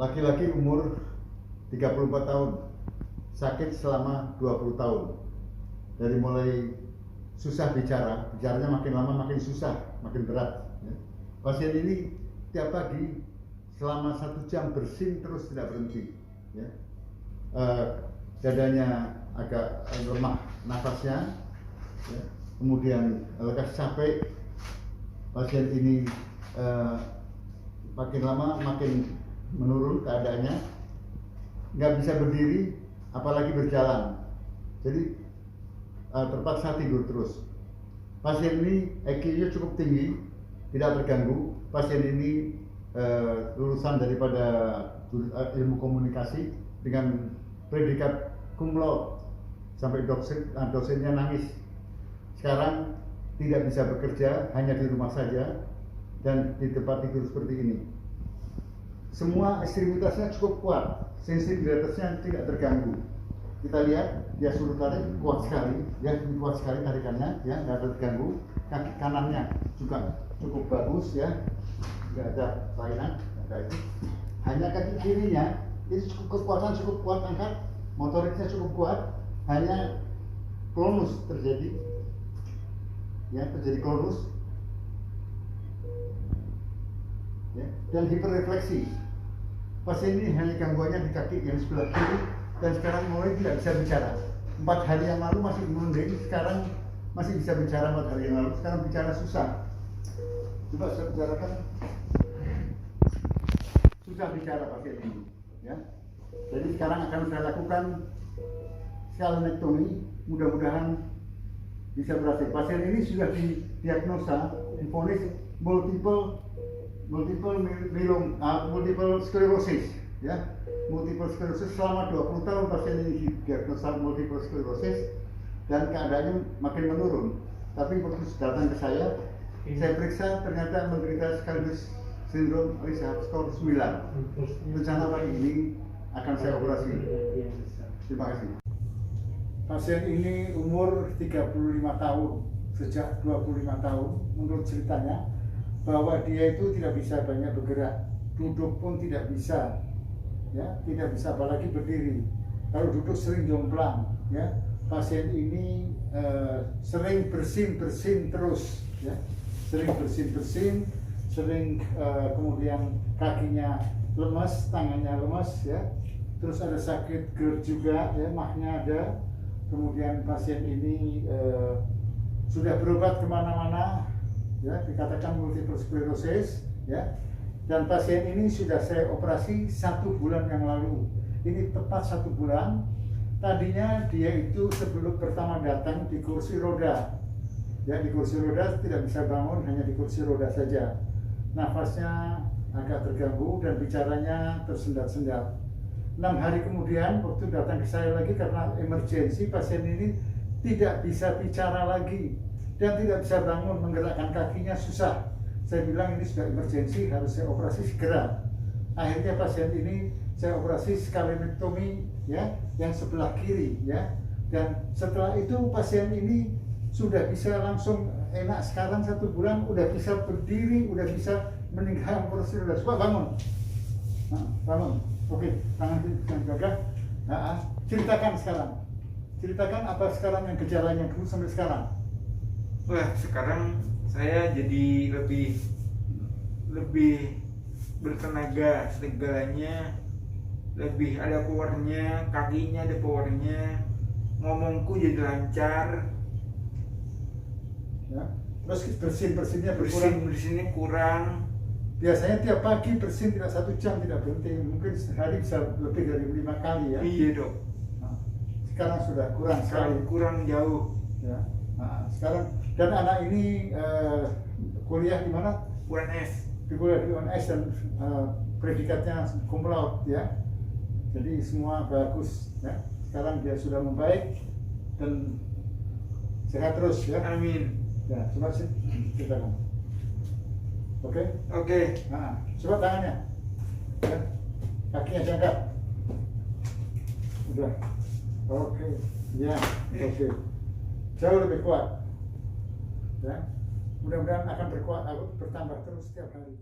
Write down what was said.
laki-laki umur 34 tahun, sakit selama 20 tahun. Dari mulai susah bicaranya makin lama makin susah, makin berat. Pasien ini tiap pagi selama 1 jam bersin terus tidak berhenti. Dadanya agak lemah nafasnya, kemudian lekas capek. Pasien ini makin lama makin menurun keadaannya, nggak bisa berdiri apalagi berjalan, jadi terpaksa tidur terus. Pasien ini IQ-nya cukup tinggi, tidak terganggu. Pasien ini lulusan daripada ilmu komunikasi dengan predikat cum laude, sampai dosennya nangis. Sekarang tidak bisa bekerja, hanya di rumah saja dan di tempat tidur seperti ini. Semua ekstremitasnya cukup kuat, sensitivitasnya tidak terganggu. Kita lihat dia suruh tarik kuat sekali, kuat sekali tarikannya, nggak terganggu. Kaki kanannya juga cukup bagus, nggak ada kelainan, itu. Hanya kaki kirinya itu kekuatan cukup kuat, angkat, motoriknya cukup kuat, hanya klonus terjadi, terjadi klonus, dan hiperrefleksi. Pasien ini hanya gangguannya di kaki yang sebelah kiri, dan sekarang mulai tidak bisa bicara. 4 hari yang lalu masih menunding, sekarang masih bisa bicara. 4 hari yang lalu, sekarang bicara susah. Coba saya bicarakan. Susah bicara pasien ini, Jadi sekarang akan saya lakukan scalenectomy, mudah-mudahan bisa berhasil. Pasien ini sudah didiagnosa, divonis multiple sclerosis, multiple sclerosis. Selama 20 tahun pasien ini didiagnosa multiple sclerosis dan keadaannya makin menurun. Tapi waktu datang ke saya periksa, ternyata menderita sekaligus sindrom Ehlers-Danlos 9. Rencana pagi ini akan saya operasi. Terima kasih. Pasien ini umur 35 tahun, sejak 25 tahun. Menurut ceritanya bahwa dia itu tidak bisa banyak bergerak, duduk pun tidak bisa, tidak bisa apalagi berdiri. Kalau duduk sering jomplang, Pasien ini sering bersin terus, sering bersin, sering kemudian kakinya lemas, tangannya lemas, terus ada sakit GERD juga, mahnya ada. Kemudian pasien ini sudah berobat kemana-mana, dikatakan multiple sclerosis, dan pasien ini sudah saya operasi 1 bulan yang lalu. Ini tepat 1 bulan. Tadinya dia itu sebelum pertama datang di kursi roda, di kursi roda tidak bisa bangun, hanya di kursi roda saja. Nafasnya agak terganggu dan bicaranya tersendat-sendat. 6 hari kemudian waktu datang ke saya lagi karena emergensi, pasien ini tidak bisa bicara lagi dan tidak bisa bangun, menggerakkan kakinya susah. Saya bilang ini sudah emergensi, harus saya operasi segera. Akhirnya pasien ini saya operasi scalenectomy, yang sebelah kiri, dan setelah itu pasien ini sudah bisa langsung enak. Sekarang 1 bulan udah bisa berdiri, udah bisa meninggalkan kursi roda. Coba bangun, bangun. Oke, tangan jaga. Ceritakan sekarang. Ceritakan apa sekarang yang gejalanya dulu sampai sekarang. Wah, sekarang saya jadi lebih bertenaga, segalanya lebih ada powernya, kakinya ada powernya, ngomongku jadi lancar. Terus bersinnya berkurang. Bersinnya kurang. Biasanya tiap pagi bersin tidak 1 jam tidak berhenti, mungkin sehari bisa lebih dari 5 kali, Iya dok. Sekarang sudah kurang sekali. Kurang jauh. Sekarang dan anak ini kuliah di mana? UNS. Di kuliah di UNS dan predikatnya cum laude, Jadi semua bagus, Sekarang dia sudah membaik dan sehat terus, Amin. Coba sih ceritakan. Oke. Coba tangannya, kakinya diangkat. Udah. Oke. Jauh lebih kuat. Mudah-mudahan akan bertambah terus setiap hari.